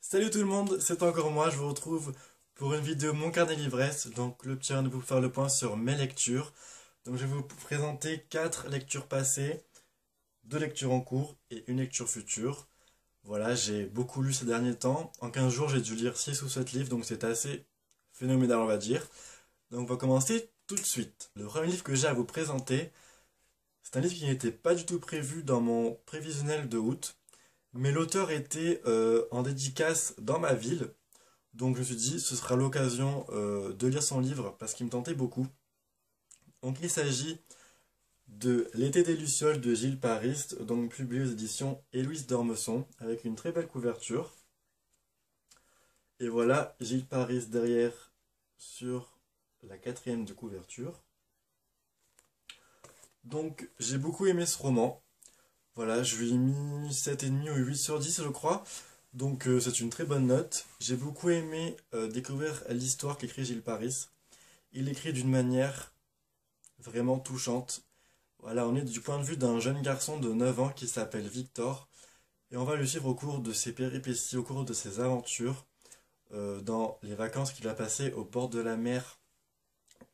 Salut tout le monde, c'est encore moi, je vous retrouve pour une vidéo Mon carnet d'ivresse. Donc le petit de vous faire le point sur mes lectures. Donc je vais vous présenter 4 lectures passées, 2 lectures en cours et une lecture future. Voilà, j'ai beaucoup lu ces derniers temps. En 15 jours, j'ai dû lire 6 ou 7 livres, donc c'est assez phénoménal, on va dire. Donc on va commencer tout de suite. Le premier livre que j'ai à vous présenter, c'est un livre qui n'était pas du tout prévu dans mon prévisionnel de août. Mais l'auteur était en dédicace dans ma ville, donc je me suis dit ce sera l'occasion de lire son livre parce qu'il me tentait beaucoup. Donc il s'agit de L'été des Lucioles de Gilles Paris, donc publié aux éditions Héloïse d'Ormesson, avec une très belle couverture. Et voilà Gilles Paris derrière sur la 4e de couverture. Donc j'ai beaucoup aimé ce roman. Voilà, je lui ai mis 7,5 ou 8 sur 10 je crois. Donc c'est une très bonne note. J'ai beaucoup aimé découvrir l'histoire qu'écrit Gilles Paris. Il écrit d'une manière vraiment touchante. Voilà, on est du point de vue d'un jeune garçon de 9 ans qui s'appelle Victor. Et on va le suivre au cours de ses péripéties, au cours de ses aventures, dans les vacances qu'il a passées au bord de la mer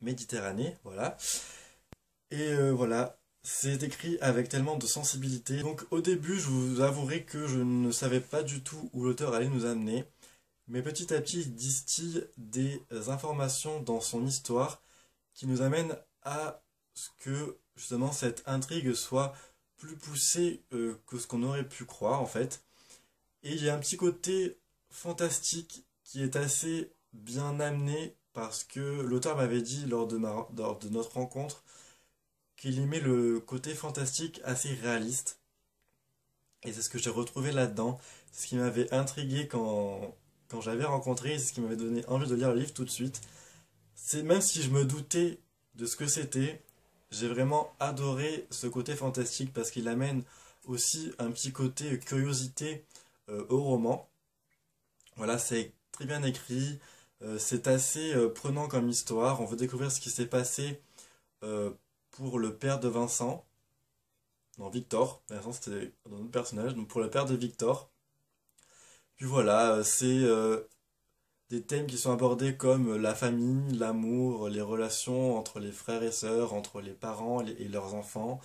Méditerranée. Voilà. Et voilà. C'est écrit avec tellement de sensibilité. Donc au début, je vous avouerai que je ne savais pas du tout où l'auteur allait nous amener. Mais petit à petit, il distille des informations dans son histoire qui nous amènent à ce que justement cette intrigue soit plus poussée que ce qu'on aurait pu croire en fait. Et il y a un petit côté fantastique qui est assez bien amené parce que l'auteur m'avait dit lors de notre rencontre qu'il aimait le côté fantastique assez réaliste. Et c'est ce que j'ai retrouvé là-dedans. C'est ce qui m'avait intrigué quand j'avais rencontré, c'est ce qui m'avait donné envie de lire le livre tout de suite. C'est même si je me doutais de ce que c'était, j'ai vraiment adoré ce côté fantastique parce qu'il amène aussi un petit côté curiosité au roman. Voilà, c'est très bien écrit, c'est assez prenant comme histoire. On veut découvrir ce qui s'est passé euh, pour le père de Vincent, non Victor, Vincent c'était un autre personnage, donc pour le père de Victor. Puis voilà, c'est des thèmes qui sont abordés comme la famille, l'amour, les relations entre les frères et sœurs, entre les parents et leurs enfants.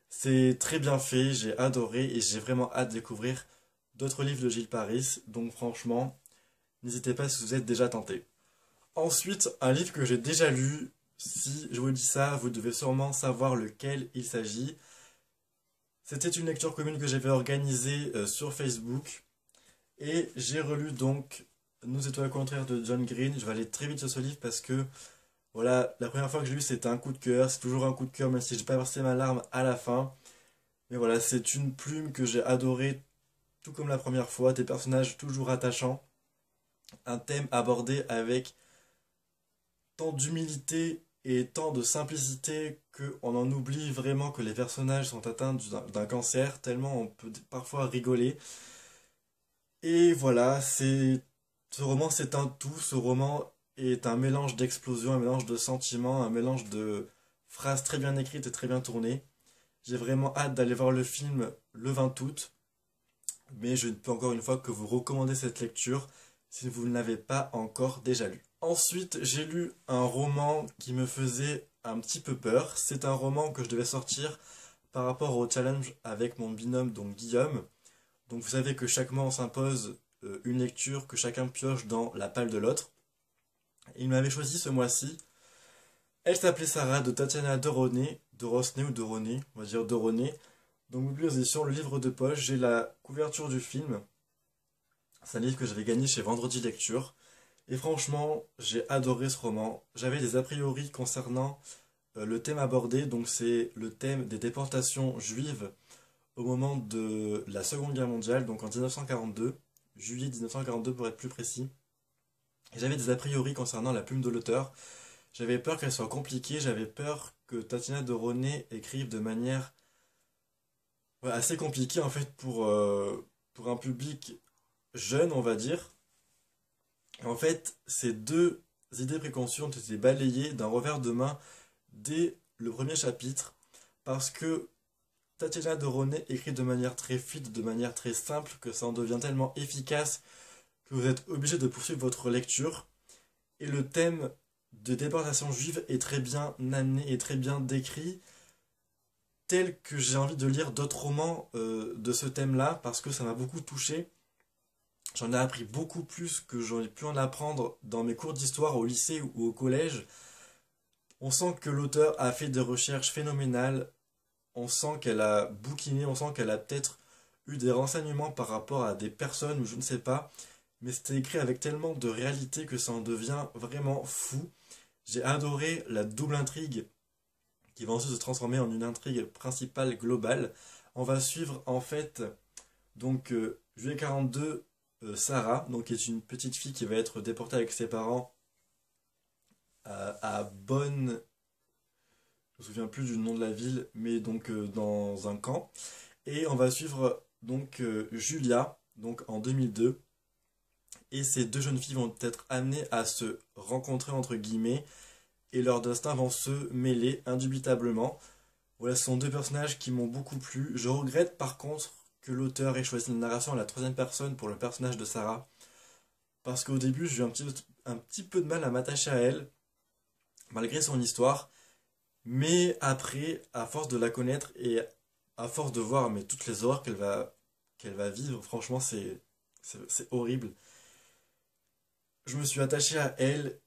C'est très bien fait, j'ai adoré et j'ai vraiment hâte de découvrir d'autres livres de Gilles Paris, donc franchement, n'hésitez pas si vous êtes déjà tenté. Ensuite, un livre que j'ai déjà lu. Si je vous dis ça, vous devez sûrement savoir lequel il s'agit. C'était une lecture commune que j'avais organisée sur Facebook. Et j'ai relu donc Nous étoiles contraires de John Green. Je vais aller très vite sur ce livre parce que, voilà, la première fois que j'ai lu, c'était un coup de cœur. C'est toujours un coup de cœur, même si j'ai pas versé ma larme à la fin. Mais voilà, c'est une plume que j'ai adorée, tout comme la première fois. Des personnages toujours attachants. Un thème abordé avec tant d'humilité et tant de simplicité qu'on en oublie vraiment que les personnages sont atteints d'un cancer, tellement on peut parfois rigoler. Et voilà, ce roman c'est un tout, ce roman est un mélange d'explosions, un mélange de sentiments, un mélange de phrases très bien écrites et très bien tournées. J'ai vraiment hâte d'aller voir le film le 20 août, mais je ne peux encore une fois que vous recommander cette lecture si vous ne l'avez pas encore déjà lu. Ensuite, j'ai lu un roman qui me faisait un petit peu peur. C'est un roman que je devais sortir par rapport au challenge avec mon binôme, donc Guillaume. Donc vous savez que chaque mois on s'impose une lecture que chacun pioche dans la palle de l'autre. Il m'avait choisi ce mois-ci. Elle s'appelait Sarah de Tatiana Dorosnay ou Doroné, on va dire Doroné. Donc bibliothèque, le livre de poche, j'ai la couverture du film. C'est un livre que j'avais gagné chez Vendredi Lecture. Et franchement, j'ai adoré ce roman. J'avais des a priori concernant le thème abordé, donc c'est le thème des déportations juives au moment de la Seconde Guerre mondiale, donc en 1942, juillet 1942 pour être plus précis. Et j'avais des a priori concernant la plume de l'auteur. J'avais peur qu'elle soit compliquée, j'avais peur que Tatiana Doroné écrive de manière assez compliquée en fait pour un public jeune, on va dire. En fait, ces deux idées préconçues ont été balayées d'un revers de main dès le premier chapitre, parce que Tatiana de Ronet écrit de manière très fluide, de manière très simple, que ça en devient tellement efficace que vous êtes obligé de poursuivre votre lecture. Et le thème de déportation juive est très bien amené et très bien décrit, tel que j'ai envie de lire d'autres romans de ce thème-là, parce que ça m'a beaucoup touché. J'en ai appris beaucoup plus que j'aurais pu en apprendre dans mes cours d'histoire au lycée ou au collège. On sent que l'auteur a fait des recherches phénoménales, on sent qu'elle a bouquiné, on sent qu'elle a peut-être eu des renseignements par rapport à des personnes ou je ne sais pas, mais c'était écrit avec tellement de réalité que ça en devient vraiment fou. J'ai adoré la double intrigue qui va ensuite se transformer en une intrigue principale globale. On va suivre en fait donc juillet 42, Sarah, donc qui est une petite fille qui va être déportée avec ses parents à Bonn, je me souviens plus du nom de la ville, mais donc dans un camp. Et on va suivre donc Julia, donc en 2002. Et ces deux jeunes filles vont être amenées à se rencontrer entre guillemets et leurs destins vont se mêler indubitablement. Voilà, ce sont deux personnages qui m'ont beaucoup plu. Je regrette par contre que l'auteur ait choisi une narration à la troisième personne pour le personnage de Sarah. Parce qu'au début, j'ai eu un petit peu de mal à m'attacher à elle, malgré son histoire. Mais après, à force de la connaître et à force de voir mais, toutes les horreurs qu'elle va vivre, franchement, c'est horrible. Je me suis attaché à elle,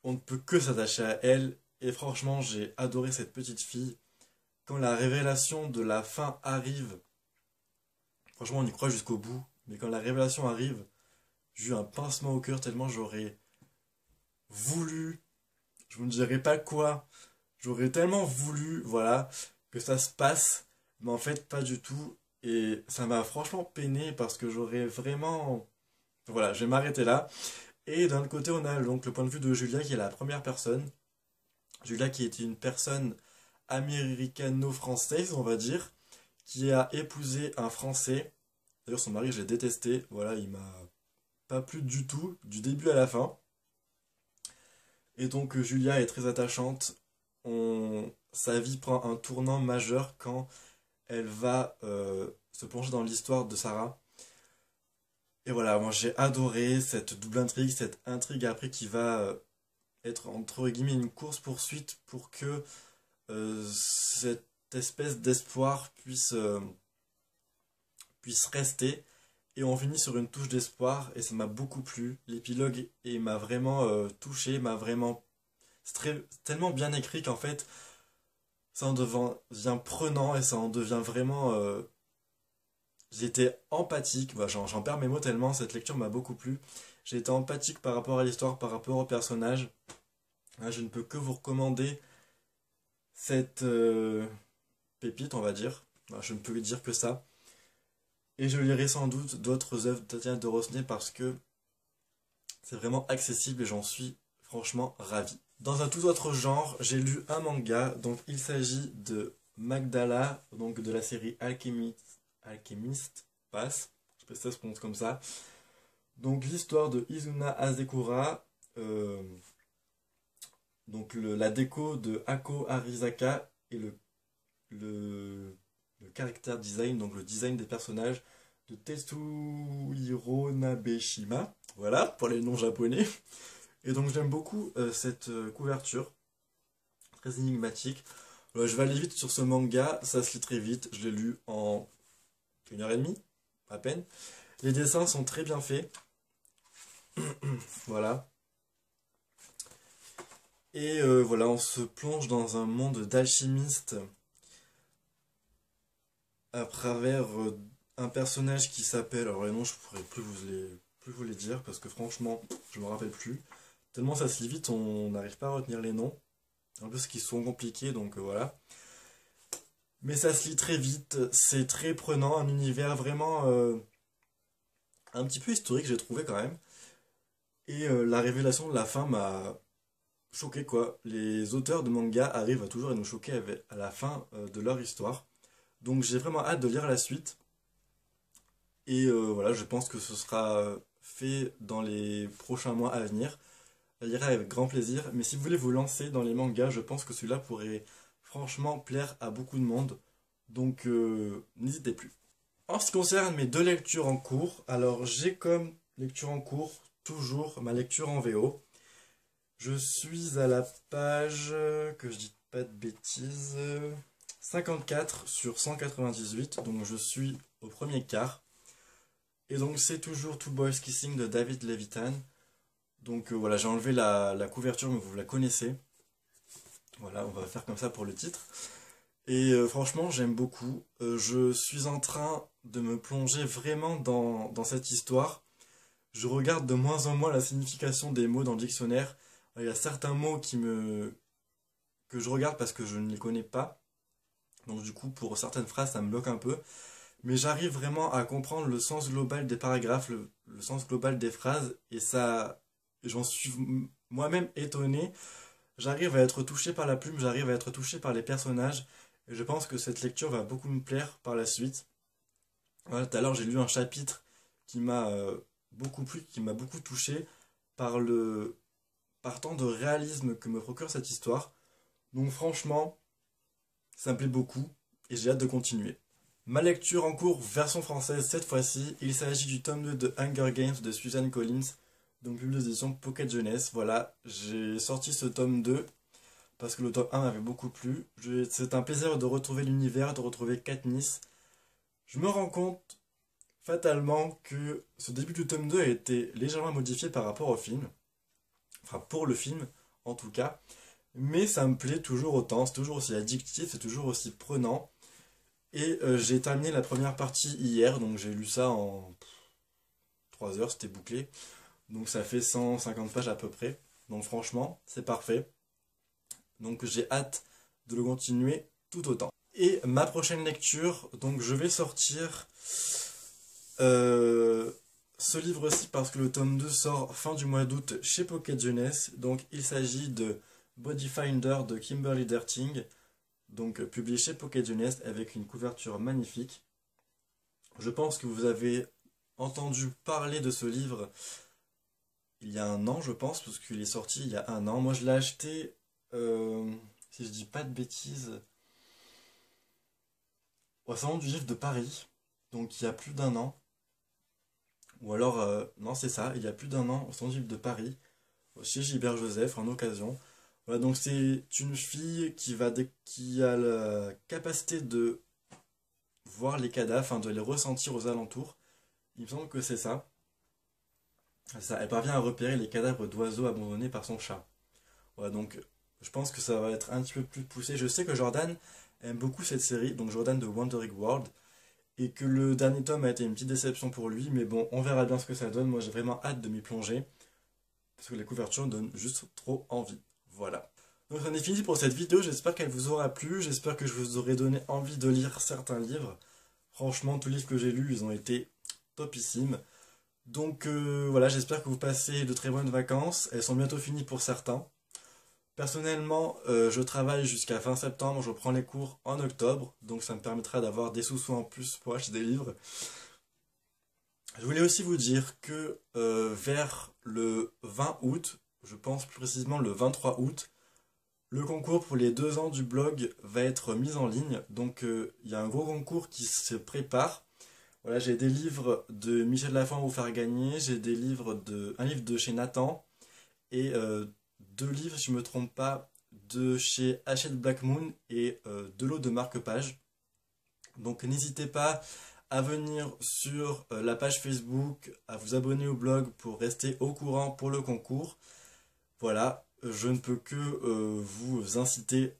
on ne peut que s'attacher à elle, et franchement, j'ai adoré cette petite fille. Quand la révélation de la fin arrive, franchement, on y croit jusqu'au bout, mais quand la révélation arrive, j'ai eu un pincement au cœur tellement j'aurais voulu, je ne dirais pas quoi, j'aurais tellement voulu, voilà, que ça se passe, mais en fait, pas du tout, et ça m'a franchement peiné parce que j'aurais vraiment. Voilà, je vais m'arrêter là. Et d'un autre côté, on a donc le point de vue de Julia qui est la première personne. Julia qui est une personne américano-française, on va dire, qui a épousé un Français. D'ailleurs, son mari, je l'ai détesté. Voilà, il m'a pas plu du tout, du début à la fin. Et donc, Julia est très attachante. Sa vie prend un tournant majeur quand elle va se plonger dans l'histoire de Sarah. Et voilà, moi j'ai adoré cette double intrigue, cette intrigue après qui va être entre guillemets une course-poursuite pour que cette espèce d'espoir puisse rester. Et on finit sur une touche d'espoir et ça m'a beaucoup plu. L'épilogue m'a vraiment touché, m'a vraiment. C'est tellement bien écrit qu'en fait ça en devient prenant et ça en devient vraiment. J'étais empathique, voilà, j'en perds mes mots tellement cette lecture m'a beaucoup plu. J'ai été empathique par rapport à l'histoire, par rapport au personnage. Là, je ne peux que vous recommander cette pépite, on va dire. Voilà, je ne peux dire que ça. Et je lirai sans doute d'autres œuvres de Tatiana de Rosnet parce que c'est vraiment accessible et j'en suis franchement ravi. Dans un tout autre genre, j'ai lu un manga, donc il s'agit de Magdala, donc de la série Alchemist Pass, je sais pas si ça se prononce comme ça. Donc l'histoire de Izuna Hasekura, donc la déco de Ako Arizaka et le character design, donc le design des personnages de Tetsuhiro Nabeshima. Voilà, pour les noms japonais. Et donc j'aime beaucoup cette couverture, très énigmatique. Je vais aller vite sur ce manga, ça se lit très vite, je l'ai lu en 1h30, à peine. Les dessins sont très bien faits. Voilà. Et voilà, on se plonge dans un monde d'alchimistes à travers un personnage qui s'appelle. Alors les noms, je pourrais plus vous les dire parce que franchement, je me rappelle plus. Tellement ça se lit vite, on n'arrive pas à retenir les noms. Un peu ce qui sont compliqués, donc voilà. Mais ça se lit très vite, c'est très prenant, un univers vraiment un petit peu historique, j'ai trouvé quand même. Et la révélation de la fin m'a choqué quoi. Les auteurs de manga arrivent à toujours à nous choquer à la fin de leur histoire. Donc j'ai vraiment hâte de lire la suite. Et voilà, je pense que ce sera fait dans les prochains mois à venir. Je lirai avec grand plaisir. Mais si vous voulez vous lancer dans les mangas, je pense que celui-là pourrait franchement plaire à beaucoup de monde. Donc n'hésitez plus. En ce qui concerne mes 2 lectures en cours, alors j'ai comme lecture en cours toujours ma lecture en VO. Je suis à la page, que je dis pas de bêtises, 54 sur 198, donc je suis au premier quart. Et donc c'est toujours Two Boys Kissing de David Levitan. Donc voilà, j'ai enlevé la couverture, mais vous la connaissez. Voilà, on va faire comme ça pour le titre. Et franchement, j'aime beaucoup. Je suis en train de me plonger vraiment dans cette histoire. Je regarde de moins en moins la signification des mots dans le dictionnaire. Il y a certains mots que je regarde parce que je ne les connais pas. Donc du coup, pour certaines phrases, ça me bloque un peu. Mais j'arrive vraiment à comprendre le sens global des paragraphes, le sens global des phrases. Et ça, j'en suis moi-même étonné. J'arrive à être touché par la plume, j'arrive à être touché par les personnages. Et je pense que cette lecture va beaucoup me plaire par la suite. Voilà, tout à l'heure, j'ai lu un chapitre qui m'a beaucoup plu, qui m'a beaucoup touché par tant de réalisme que me procure cette histoire. Donc franchement, ça me plaît beaucoup et j'ai hâte de continuer. Ma lecture en cours, version française cette fois-ci, il s'agit du tome 2 de Hunger Games de Suzanne Collins, donc publié aux éditions Pocket Jeunesse. Voilà, j'ai sorti ce tome 2 parce que le tome 1 m'avait beaucoup plu. C'est un plaisir de retrouver l'univers, de retrouver Katniss. Je me rends compte fatalement que ce début du tome 2 a été légèrement modifié par rapport au film. Enfin, pour le film, en tout cas. Mais ça me plaît toujours autant, c'est toujours aussi addictif, c'est toujours aussi prenant. Et j'ai terminé la première partie hier, donc j'ai lu ça en 3 heures, c'était bouclé. Donc ça fait 150 pages à peu près. Donc franchement, c'est parfait. Donc j'ai hâte de le continuer tout autant. Et ma prochaine lecture, donc je vais sortir ce livre-ci parce que le tome 2 sort fin du mois d'août chez Pocket Jeunesse. Donc il s'agit de Bodyfinder de Kimberly Derting, donc publié chez Pocket Jeunesse avec une couverture magnifique. Je pense que vous avez entendu parler de ce livre il y a un an, je pense, parce qu'il est sorti il y a un an. Moi je l'ai acheté, si je dis pas de bêtises, au Salon du Livre de Paris, donc il y a plus d'un an. Ou alors, non c'est ça, il y a plus d'un an au Salon du Livre de Paris, chez Gilbert Joseph en occasion. Voilà, donc c'est une fille qui a la capacité de voir les cadavres, enfin de les ressentir aux alentours. Il me semble que c'est ça. Elle parvient à repérer les cadavres d'oiseaux abandonnés par son chat. Voilà, donc je pense que ça va être un petit peu plus poussé. Je sais que Jordan aime beaucoup cette série, donc Jordan de Wandering World, et que le dernier tome a été une petite déception pour lui, mais bon, on verra bien ce que ça donne. Moi j'ai vraiment hâte de m'y plonger, parce que les couvertures donnent juste trop envie. Voilà. Donc c'en est fini pour cette vidéo, j'espère qu'elle vous aura plu, j'espère que je vous aurai donné envie de lire certains livres. Franchement, tous les livres que j'ai lus, ils ont été topissimes. Donc voilà, j'espère que vous passez de très bonnes vacances, elles sont bientôt finies pour certains. Personnellement, je travaille jusqu'à fin septembre, je prends les cours en octobre, donc ça me permettra d'avoir des sous-sous en plus pour acheter des livres. Je voulais aussi vous dire que vers le 20 août, je pense plus précisément le 23 août, le concours pour les 2 ans du blog va être mis en ligne. Donc il y a un gros concours qui se prépare. Voilà, j'ai des livres de Michel Lafon à vous faire gagner, j'ai un livre de chez Nathan et 2 livres, si je ne me trompe pas, de chez Hachette Black Moon et de l'eau de marque-page. Donc n'hésitez pas à venir sur la page Facebook, à vous abonner au blog pour rester au courant pour le concours. Voilà, je ne peux que vous inciter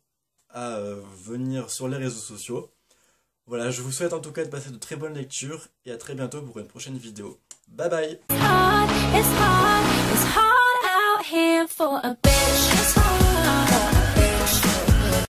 à venir sur les réseaux sociaux. Voilà, je vous souhaite en tout cas de passer de très bonnes lectures et à très bientôt pour une prochaine vidéo. Bye bye!